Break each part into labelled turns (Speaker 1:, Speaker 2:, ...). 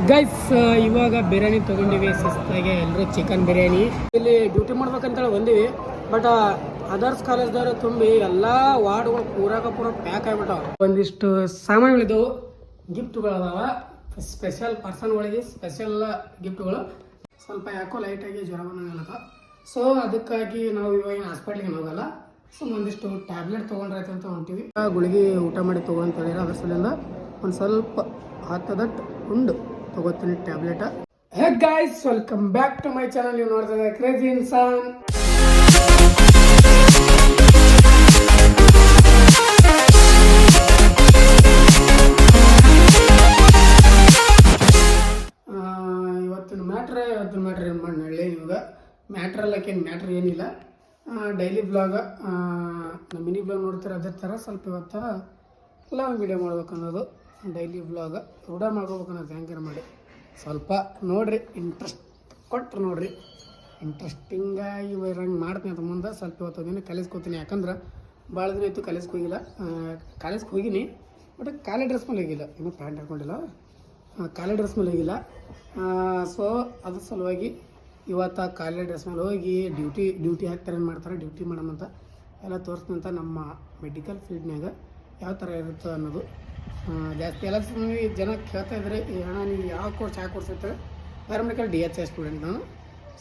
Speaker 1: Guys ಇವಾಗ ಬಿರಿಯಾನಿ ತೊಗೊಂಡಿವಿ ಶಿಸ್ತಾಗೆ ಎಲ್ಲರೂ chicken biryani ಇಲ್ಲಿ ಡ್ಯೂಟಿ ಮಾಡ್ಬೇಕಂತೇಳಿ ಬಂದಿವಿ. ಬಟ್ ಅದರ್ಸ್ ಕಾಲೇಜ್ದವ್ರು ತುಂಬಿ ಎಲ್ಲ ವಾರ್ಡ್ಗಳು ಪೂರ ಪ್ಯಾಕ್ ಆಗಿಬಿಟ್ಟಾವ. ಒಂದಿಷ್ಟು ಸಾಮಾನುಗಳಿದ್ದವು, ಗಿಫ್ಟ್ಗಳದಾವ, ಸ್ಪೆಷಲ್ ಪರ್ಸನ್ಗಳಿಗೆ ಸ್ಪೆಷಲ್ ಗಿಫ್ಟ್ಗಳು. ಸ್ವಲ್ಪ ಯಾಕೋ ಲೈಟಾಗಿ ಜ್ವರ ಬಂದಂಗಲ್ಲ. ಸೊ ಅದಕ್ಕಾಗಿ ನಾವು ಇವಾಗ ಹಾಸ್ಪಿಟ್ಲಿಗೆ ಹೋಗಲ್ಲ. ಸೊ ಒಂದಿಷ್ಟು ಟ್ಯಾಬ್ಲೆಟ್ ತೊಗೊಂಡ್ರೈತೆ ಅಂತ ಹೊಂಟಿವಿ. ಗುಳಿಗೆ ಊಟ ಮಾಡಿ ತೊಗೊಂತೇಳಿರ ಅದ್ರ ಸಲಿಂದ ಒಂದು ಸ್ವಲ್ಪ ಹತ್ತದಟ್ಟು ಉಂಡು ತಗೋತೀನಿ tablet. Hey guys, welcome back to my channel. ನೀವು ನೋಡ್ತಾ ಇದ್ದಾರೆ ಕ್ರೇಜಿ ಇನ್ಸಾನ್. ಇವತ್ತಿನ ಮ್ಯಾಟ್ರ್ ಏನು ಮಾಡಿ ನಳ್ಳಿ ಇವಾಗ ಮ್ಯಾಟ್ರಲ್ಲಕ್ಕೇನು ಮ್ಯಾಟ್ರ್ ಏನಿಲ್ಲ. ಡೈಲಿ ಬ್ಲಾಗ್, ನಮ್ಮ ಮಿನಿ ಬ್ಲಾಗ್ ನೋಡ್ತಾರೆ ಅದೇ ಥರ ಸ್ವಲ್ಪ ಇವತ್ತು ಲಾಂಗ್ ವೀಡಿಯೋ ಮಾಡ್ಬೇಕು ಅನ್ನೋದು. ಡೈಲಿ ಬ್ಲಾಗ್ ರೂಢ ಮಾಡ್ಕೋಬೇಕು ಅನ್ನೋದು ಹೆಂಗಾರ ಮಾಡಿ ಸ್ವಲ್ಪ ನೋಡಿರಿ, ಇಂಟ್ರೆಸ್ಟ್ ಕೊಟ್ಟರು ನೋಡಿರಿ. ಇಂಟ್ರೆಸ್ಟಿಂಗಾಗಿ ಹಂಗೆ ಮಾಡ್ತೀನಿ ಅಂತ ಮುಂದೆ ಸ್ವಲ್ಪ ಇವತ್ತು ದಿನ ಕಲಿಸ್ಕೋತೀನಿ. ಯಾಕಂದ್ರೆ ಭಾಳ ದಿನ ಇತ್ತು ಕಾಲೇಜ್ಗೆ ಹೋಗಿಲ್ಲ. ಕಾಲೇಜ್ಗೆ ಹೋಗಿನಿ ಬಟ್ ಕಾಲೇ ಡ್ರೆಸ್ ಮೇಲೆ ಹೋಗಿಲ್ಲ, ಇನ್ನೂ ಪ್ಯಾಂಟ್ ಹಾಕ್ಕೊಂಡಿಲ್ಲ, ಕಾಲೇ ಡ್ರೆಸ್ ಮೇಲೆ ಹೋಗಿಲ್ಲ. ಸೊ ಅದ್ರ ಸಲುವಾಗಿ ಇವತ್ತು ಕಾಲೇ ಡ್ರೆಸ್ ಮೇಲೆ ಹೋಗಿ ಡ್ಯೂಟಿ ಹಾಕ್ತಾರೆ, ಏನು ಮಾಡ್ತಾರೆ ಡ್ಯೂಟಿ ಮಾಡೋಣಂತ ಎಲ್ಲ ತೋರಿಸ್ನಂತ ನಮ್ಮ ಮೆಡಿಕಲ್ ಫೀಲ್ಡ್ನಾಗ ಯಾವ ಥರ ಇರುತ್ತೆ ಅನ್ನೋದು. ಜಾಸ್ತಿ ಎಲ್ಲ ಜನ ಕೇಳ್ತಾ ಇದ್ದಾರೆ, ಅಣ್ಣ ನೀವು ಯಾವ ಕೋರ್ಸ್ ಇರ್ತಾರೆ. ಪ್ಯಾರಾಮೆಡಿಕಲ್ DHI ಸ್ಟೂಡೆಂಟ್ ನಾನು.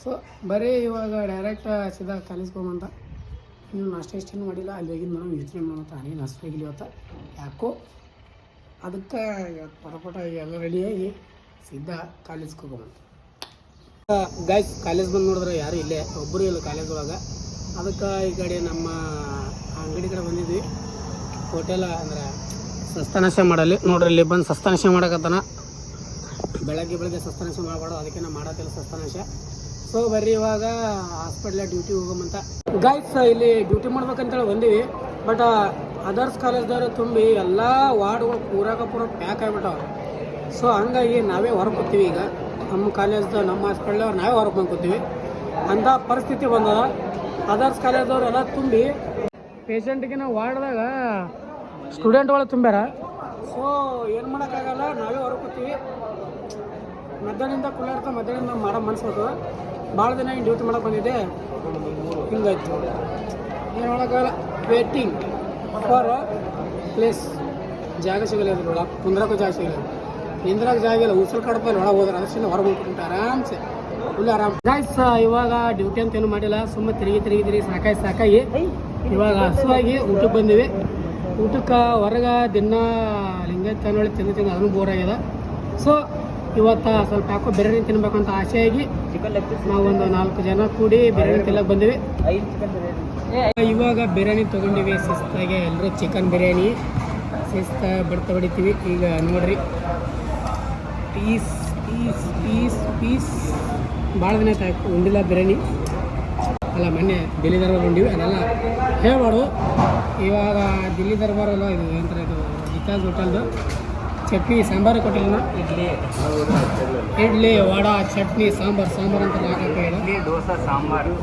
Speaker 1: ಸೊ ಬರೀ ಇವಾಗ ಡೈರೆಕ್ಟ್ ಸೀದಾ ಕಾಲೇಜ್ಗೆ ಹೋಗಂತ ಇನ್ನು ನಾಷ್ಟ ಇಷ್ಟೇನು ಮಾಡಿಲ್ಲ. ಅಲ್ಲಿ ಹೋಗಿದ್ದು ನಾನು ಯೋಚನೆ ಮಾಡೋಂತ ನೀನು ಹಸ್ವಾಗಿಲ್ಲ ಇವತ್ತು ಯಾಕೋ. ಅದಕ್ಕೆ ಪಟ ಎಲ್ಲ ರೆಡಿಯಾಗಿ ಸೀದಾ ಕಾಲೇಜ್ಗೆ ಹೋಗೋವಂತ. ಗೈಸ್ ಕಾಲೇಜ್ ಬಂದು ನೋಡಿದ್ರೆ ಯಾರು ಇಲ್ಲೇ ಒಬ್ಬರು ಇಲ್ಲ ಕಾಲೇಜ್ ಒಳಗೆ. ಅದಕ್ಕೆ ಈ ಕಡೆ ನಮ್ಮ ಅಂಗಡಿ ಕಡೆ ಬಂದಿದ್ವಿ. ಹೋಟೆಲ್ ಅಂದ್ರೆ ಸಸ್ತನಾಶ ಮಾಡಲಿ ನೋಡ್ರಿ, ಇಲ್ಲಿ ಬಂದು ಸಸ್ತನಾಶ ಮಾಡಕತ್ತಾನ. ಬೆಳಗ್ಗೆ ಸಸ್ತನಾಶ ಮಾಡಬಾರ್ದು, ಅದಕ್ಕೆ ನಾವು ಮಾಡತ್ತಿಲ್ಲ ಸಸ್ತನಾಶ. ಸೊ ಬರ್ರಿ ಇವಾಗ ಹಾಸ್ಪಿಟ್ಲ ಡ್ಯೂಟಿ ಹೋಗಮಂತ. ಗೈಸ್ ಇಲ್ಲಿ ಡ್ಯೂಟಿ ಮಾಡ್ಬೇಕಂತೇಳಿ ಬಂದೀವಿ. ಬಟ್ ಅದರ್ಸ್ ಕಾಲೇಜ್ದವ್ರು ತುಂಬಿ ಎಲ್ಲ ವಾರ್ಡ್ಗಳು ಪೂರ ಪ್ಯಾಕ್ ಆಗಿಬಿಟ್ಟಾವ. ಸೊ ಹಂಗಾಗಿ ನಾವೇ ಹೊರಗೆ ಕೂತೀವಿ. ಈಗ ನಮ್ಮ ಕಾಲೇಜ್ದು ನಮ್ಮ ಹಾಸ್ಪಿಟ್ಲವ್ರು ನಾವೇ ಹೊರಗೆ ಬಂದು ಕೂತೀವಿ ಅಂಥ ಪರಿಸ್ಥಿತಿ ಬಂದದ. ಅದರ್ಸ್ ಕಾಲೇಜ್ದವ್ರೆಲ್ಲ ತುಂಬಿ ಪೇಷಂಟ್ಗೆ ನಾವು ವಾರ್ಡ್ದಾಗ ಸ್ಟೂಡೆಂಟ್ಗಳು ತುಂಬ್ಯಾರ. ಸೊ ಏನು ಮಾಡೋಕ್ಕಾಗಲ್ಲ, ನಾವೇ ಹೊರಗೆ ಕೂತೀವಿ. ಮಧ್ಯಾಹ್ನದಿಂದ ಕುಳ್ಳಾಡ್ತಾ ಮಧ್ಯಾಹ್ನದಿಂದ ಮಾಡೋ ಮನ್ಸೋದು. ಭಾಳ ದಿನ ಹಿಂಗೆ ಡ್ಯೂಟಿ ಮಾಡೋಕೆ ಬಂದಿದ್ದೆ, ಹಿಂಗಾಯ್ತು. ಏನು ಮಾಡೋಕ್ಕಾಗಲ್ಲ, ವೇಟಿಂಗ್ ಫಾರ್ ಪ್ಲೇಸ್. ಜಾಗ ಸಿಗಲ್ಲ ಇದ್ರ ಒಳಗೆ, ಕುಂದ್ರಕ್ಕೂ ಜಾಗ ಸಿಗಲ್ಲ, ನಿಂದ್ರಾಗ ಜಾಗ ಇಲ್ಲ. ಉಸಲ್ ಕಡಪಲ್ಲಿ ಒಳಗೆ ಹೋದ್ರೆ ಅದರಿಂದ ಹೊರಗೆ ಹೋಗ್ಬಿಟ್ಟು ಆರಾಮ್ಸೆ ಫುಲ್ ಆರಾಮ್. ಗೈಸ್ ಇವಾಗ ಡ್ಯೂಟಿ ಅಂತ ಏನು ಮಾಡಿಲ್ಲ, ಸುಮ್ಮನೆ ತಿರುಗಿ ಸಾಕಾಗಿ ಇವಾಗ ಹಸುವಾಗಿ ಊಟಕ್ಕೆ ಬಂದಿವಿ. ಊಟಕ್ಕೆ ಹೊರಗೆ ದಿನ ಲಿಂಗಾಯತ್ ನೋಡಿ ತಿಂದು ಅದನ್ನು ಬೋರ್ ಆಗ್ಯದ. ಸೊ ಇವತ್ತು ಸ್ವಲ್ಪ ಯಾಕೋ ಬಿರಿಯಾನಿ ತಿನ್ಬೇಕಂತ ಆಸೆಯಾಗಿ ನಾವು ಒಂದು 4 ಜನ ಕೂಡಿ ಬಿರಿಯಾನಿ ತಿನ್ನಕ್ಕೆ ಬಂದಿವಿ. ಇವಾಗ ಬಿರಿಯಾನಿ ತೊಗೊಂಡಿವಿ ಶಿಸ್ತಾಗೆ ಎಲ್ಲರೂ ಚಿಕನ್ ಬಿರಿಯಾನಿ ಶಿಸ್ತ ಹೊಡಿತೀವಿ. ಈಗ ನೋಡ್ರಿ, ಪೀಸ್ ಭಾಳ ದಿನ ಆಯ್ತು ಉಂಡಿಲ್ಲ ಬಿರಿಯಾನಿ. ಅಲ್ಲ ಮೊನ್ನೆ ದಿಲ್ಲಿ ದರ್ಬಾರ್ ಉಂಡಿವಿ, ಅದೆಲ್ಲ ಹೇಳ್ಬಾರ್ದು. ಇವಾಗ ದಿಲ್ಲಿ ದರ್ಬಾರ್ ಅಲ್ಲ, ಇದು ಏನಂತಾರೆ, ಇದು ವಿಕಾಸ್ ಹೋಟೆಲ್ದು ಚಟ್ನಿ ಸಾಂಬಾರು ಕೊಟ್ಟಿಲ್ಲ. ಇಡ್ಲಿ ವಡಾ ಚಟ್ನಿ ಸಾಂಬಾರು ಅಂತ ಹಾಕಕ್ಕೆ ಇಡ್ಲಿ ದೋಸೆ ಸಾಂಬಾರು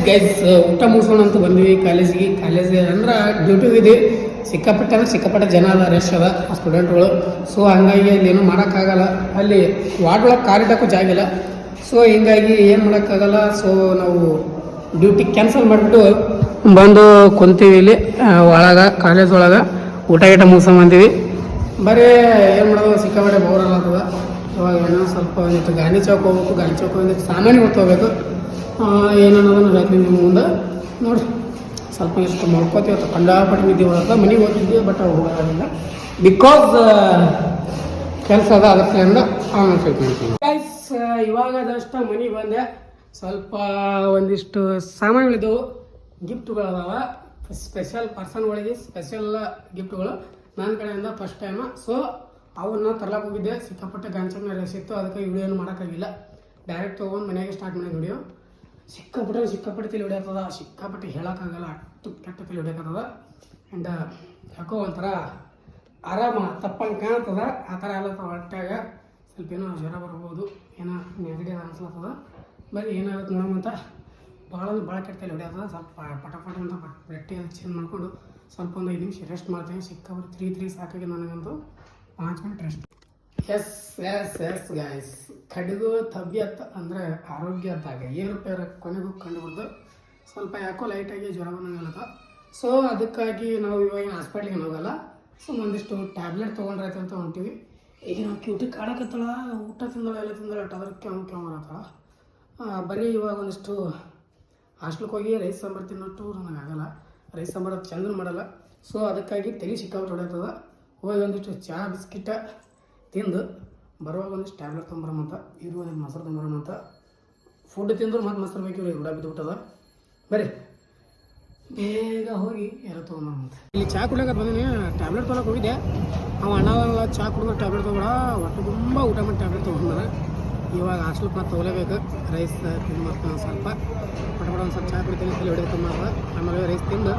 Speaker 1: ಗೈಸ್ ಊಟ ಮುಗಿಸೋಣ ಅಂತ ಬಂದ್ವಿ ಕಾಲೇಜಿಗೆ ಅಂದ್ರೆ ಡ್ಯೂಟಿ ಇದೆ. ಸಿಕ್ಕಾಪಟ್ಟೆ ಜನ ಅದ, ರಶ್ ಅದ ಸ್ಟೂಡೆಂಟ್ಗಳು. ಸೊ ಹಂಗಾಗಿ ಅಲ್ಲಿ ಏನೂ ಮಾಡೋಕ್ಕಾಗಲ್ಲ. ಅಲ್ಲಿ ವಾರ್ಡ್ ಒಳಗೆ ಕಾಲಿಡಕ್ಕೂ ಜಾಗಿಲ್ಲ. ಸೊ ಹಿಂಗಾಗಿ ಏನು ಮಾಡೋಕ್ಕಾಗಲ್ಲ. ಸೊ ನಾವು ಡ್ಯೂಟಿ ಕ್ಯಾನ್ಸಲ್ ಮಾಡಿಬಿಟ್ಟು ಬಂದು ಕುಂತೀವಿ ಇಲ್ಲಿ ಒಳಗೆ ಕಾಲೇಜ್ ಒಳಗೆ. ಊಟ ಮುಗಿಸ್ಕೊಂಬಂದೀವಿ. ಬರೀ ಏನು ಮಾಡೋದು, ಸಿಕ್ಕಾಪಟ್ಟೆ ಬೋರ್ ಆಗ್ತದ. ಇವಾಗ ಏನೋ ಸ್ವಲ್ಪ ಒಂದಿತ್ತು ಗಾಂಧಿ ಚೌಕ್ ಹೋಗ್ಬೇಕು. ಗಾಂಧಿ ಚೌಕ್ ಒಂದಿತ್ತು ಸಾಮಾನ್ಯ ಹೋಗ್ಬೇಕು. ಏನನ್ನೋದನ್ನು ಹೇಳ್ತೀನಿ ನಿಮ್ಮ ಮುಂದೆ ನೋಡಿರಿ. ಸ್ವಲ್ಪ ಎಷ್ಟು ಮಾಡ್ಕೋತೀವಿ ಅಥವಾ ಕಂಡಾಪಟ್ಟೆ ನಿದ್ದೆ ಬರುತ್ತೆ. ಮನೆಗೆ ಹೋಗ್ತಿದ್ವಿ ಬಟ್ ಹೋಗೋದಿಲ್ಲ, ಬಿಕಾಸ್ ಕೆಲಸ ಅದ. ಅದಕ್ಕಿಂದ ಗೈಸ್ ಇವಾಗ ಅದಷ್ಟು ಮನೆಗೆ ಬಂದೆ. ಸ್ವಲ್ಪ ಒಂದಿಷ್ಟು ಸಾಮಾನುಗಳಿದ್ದವು, ಗಿಫ್ಟ್ಗಳದಾವ, ಸ್ಪೆಷಲ್ ಪರ್ಸನ್ಗಳಿಗೆ ಸ್ಪೆಷಲ್ ಗಿಫ್ಟ್ಗಳು ನನ್ನ ಕಡೆಯಿಂದ ಫಸ್ಟ್ ಟೈಮ್. ಸೊ ಅವನ್ನ ತರ್ಲಕ್ಕೆ ಹೋಗಿದ್ದೆ. ಸಿಕ್ಕಾಪಟ್ಟೆ ಗಾಂಚನ ರೇಸ್ ಇತ್ತು, ಅದಕ್ಕೆ ವಿಡಿಯೋ ಏನು ಮಾಡೋಕ್ಕಾಗಿಲ್ಲ. ಡೈರೆಕ್ಟ್ ತೊಗೊಂಡು ಮನೆಯಾಗೆ ಸ್ಟಾರ್ಟ್ ಮಾಡಿದ ವಿಡಿಯೋ. ಸಿಕ್ಕಾಪಟ್ಟೆ ತಲೆ ಹೊಡಿಯತ್ತದ, ಸಿಕ್ಕಾಪಟ್ಟೆ ಹೇಳೋಕ್ಕಾಗಲ್ಲ, ಅಷ್ಟು ಕೆಟ್ಟ ತಲೆ ಹೊಡಿಯಕ್ಕತ್ತದ. ಆ್ಯಂಡ್ ಯಾಕೋ ಒಂಥರ ಆರಾಮ ತಪ್ಪಂಗೆ ಕಾಣ್ತದ. ಆ ಥರ ಎಲ್ಲ ಹೊಟ್ಟಾಗ ಸ್ವಲ್ಪ ಏನೋ ಜ್ವರ ಬರ್ಬೋದು, ಏನೋ ನೆಗಡಿ ಅನ್ಸ್ಲತ್ತದ. ಬರೀ ಏನಾಗುತ್ತೆ ನೋಡೋಮಂತ. ಭಾಳ ಕೆಟ್ಟ ತಲೆ ಹೊಡಿಯತ್ತದ. ಸ್ವಲ್ಪ ಪಟ ಅಂತ ಬೆಟ್ಟಿ ಚೇಂಜ್ ಮಾಡಿಕೊಂಡು ಸ್ವಲ್ಪ ಒಂದು 5 ನಿಮಿಷ ರೆಸ್ಟ್ ಮಾಡ್ತೀನಿ. ಸಿಕ್ಕಾಬಿಟ್ಟು 3 ಸಾಕಾಗಿ ನನಗಂತೂ 5 ಮಿನಿಟ್ ರೆಸ್ಟ್. ಎಸ್ ಗಾಯ್ಸ್, ಕಡೆಗೂ ತಬ್ಯತ್ ಅಂದರೆ ಆರೋಗ್ಯದಾಗ ಏರುಪೇರು ಕೊನೆಗೂ ಕಂಡುಬಿಡ್ದು. ಸ್ವಲ್ಪ ಯಾಕೋ ಲೈಟಾಗಿ ಜ್ವರ ಬಂದಂಗಲ್ಲದ. ಸೊ ಅದಕ್ಕಾಗಿ ನಾವು ಇವಾಗ ಹಾಸ್ಪಿಟ್ಲಿಗೆ ಹೋಗಲ್ಲ. ಸೊ ಒಂದಿಷ್ಟು ಟ್ಯಾಬ್ಲೆಟ್ ತೊಗೊಂಡ್ರಾಯ್ತು ಅಂತ ಹೊಂಟಿವಿ. ಈಗ ನಾವು ಕ್ಯೂಟಿ ಕಾಡಕತ್ತಳ, ಊಟ ತಿಂದಳ ಎಲ್ಲ ತಿಂದಳ ಅದಕ್ಕೆ ಬರತ್ತಳ. ಬರೀ ಇವಾಗ ಒಂದಿಷ್ಟು ಹಾಸ್ಟೆಲ್ಗೆ ಹೋಗಿ ರೈಸ್ ಸಾಂಬಾರು ತಿನ್ನೋಷ್ಟು ನನಗಾಗಲ್ಲ. ರೈಸ್ ಸಾಂಬಾರು ಚಂದ ಮಾಡಲ್ಲ. ಸೊ ಅದಕ್ಕಾಗಿ ತಲೆ ಸಿಕ್ಕಾಬಿಟ್ಟು ಹೊಡೆಯತ್ತದ. ಹೋಗಿ ಒಂದಿಷ್ಟು ಚಹಾ ಬಿಸ್ಕಿಟ ತಿಂದು ಬರುವಾಗ ಒಂದಿಷ್ಟು ಟ್ಯಾಬ್ಲೆಟ್ ತೊಗೊಂಬರಮಂತ, ಇದು ಒಂದು ಮೊಸರು ತೊಗೊಂಬರಮಂತ. ಫುಡ್ ತಿಂದ್ರು ಮತ್ತು ಮೊಸರು ಬೇಕು, ರೂಢ ಬಿದ್ದುಬಿಟ್ಟದ. ಬರೀ ಬೇಗ ಹೋಗಿ ಎಲ್ಲ ತೊಗೊಂಬರಮಂತ. ಇಲ್ಲಿ ಚಹಾ ಕುಡಿಯೋಕೆ ಬಂದಿನಿ. ಟ್ಯಾಬ್ಲೆಟ್ ತೊಗೊಳಕ್ಕೆ ಹೋಗಿದ್ದೆ. ಅವ ಅಣ್ಣ ಚಹಾ ಕುಡಿದ್ರೆ ಟ್ಯಾಬ್ಲೆಟ್ ತೊಗೊಳ, ಹೊಟ್ಟೆ ತುಂಬ ಊಟ ಮಾಡಿ ಟ್ಯಾಬ್ಲೆಟ್ ತೊಗೊಂಡ್ರೆ ಇವಾಗ ಹಾಸ್ಟೆಲ್ಗೆ ಮತ್ತೆ ತೊಗೊಲೇಬೇಕು. ರೈಸ್ ತಿಂದು ಮಾಡ್ತಾನೆ ಸ್ವಲ್ಪ ಪಟ ಒಂದು ಸ್ವಲ್ಪ ಚಹಾ ಕುಡಿತೀನಿ, ತಲೆ ಹೊಡೆದು ತುಂಬ. ಆಮೇಲೆ ರೈಸ್ ತಿಂದು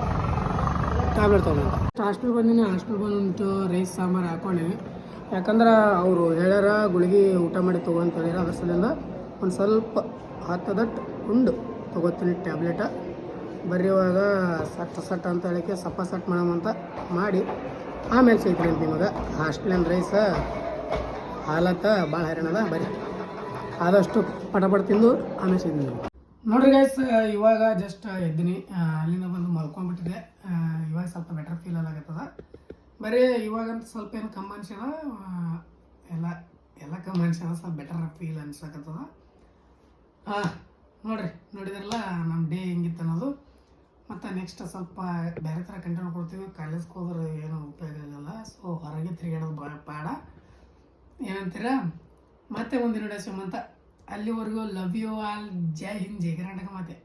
Speaker 1: ಟ್ಯಾಬ್ಲೆಟ್ ತೊಗೊಂಡು ಹಾಸ್ಟೆಲ್ಗೆ ಬಂದಿನಿ. ಹಾಸ್ಟೆಲ್ಗೆ ಬಂದು ರೈಸ್ ಸಾಂಬಾರು ಹಾಕ್ಕೊಂಡೀನಿ. ಯಾಕಂದ್ರೆ ಅವರು ಹೇಳ್ಯಾರ ಗುಳಿಗೆ ಊಟ ಮಾಡಿ ತೊಗೊಂತ ಹೇಳ್ಯಾರ. ಅದ್ರ ಸಲಿಂದ ಒಂದು ಸ್ವಲ್ಪ ಹತ್ತದಟ್ಟು ಉಂಡು ತೊಗೋತೀನಿ ಟ್ಯಾಬ್ಲೆಟ. ಬರ್ರಿ ಇವಾಗ ಸಟ್ ಅಂತ ಹೇಳಕ್ಕೆ ಸಟ್ ಮಾಡಮಂತ ಮಾಡಿ ಆಮೇಲೆ ಸಿಗ್ತೀನಿ ನಿಮಗೆ. ಹಾಸ್ಟೆಲಿನ ರೈಸ ಹಾಲತ್ತ ಭಾಳ ಹೈರಾಣದ. ಬರೀ ಆದಷ್ಟು ಪಟ ತಿಂದು ಆಮೇಲೆ ಸಿಗ್ತೀನಿ ನೋಡ್ರಿ ಗೈಸ್. ಇವಾಗ ಜಸ್ಟ್ ಎದ್ದೀನಿ, ಅಲ್ಲಿಂದ ಬಂದು ಮಲ್ಕೊಂಡ್ಬಿಟ್ಟಿದೆ. ಇವಾಗ ಸ್ವಲ್ಪ ಬೆಟರ್ ಫೀಲ್ ಆಗತ್ತದ. ಬರೀ ಇವಾಗಂತ ಸ್ವಲ್ಪ ಏನು ಕಮ್ಮಿ ಅನ್ಸ್ಯದ, ಎಲ್ಲ ಕಮ್ಮಿ ಅನ್ಸ್ಯದ, ಸ್ವಲ್ಪ ಬೆಟರ್ ಫೀಲ್ ಅನ್ಸಕತ್ತದ. ನೋಡಿದ್ರಲ್ಲ ನಮ್ಮ ಡೇ ಹೆಂಗಿತ್ತು ಅನ್ನೋದು. ಮತ್ತು ನೆಕ್ಸ್ಟ್ ಸ್ವಲ್ಪ ಬೇರೆ ಥರ ಕಂಟೆಂಟ್ ಕೊಡ್ತೀವಿ. ಕಾಲೇಜ್ಗೆ ಹೋದ್ರೆ ಏನೂ ಉಪಯೋಗ ಆಗಲ್ಲ. ಸೊ ಹೊರಗೆ ತಿರುಗಾಡೋದು ಪಾಡ ಏನಂತೀರ. ಮತ್ತೆ ಮುಂದಿನ ಡೇ ಅಂತ ಅಲ್ಲಿವರೆಗೂ ಲವ್ ಯು ಆಲ್. ಜೈ ಹಿಂದ್, ಜೈ ಕರ್ನಾಟಕ. ಮತ್ತೆ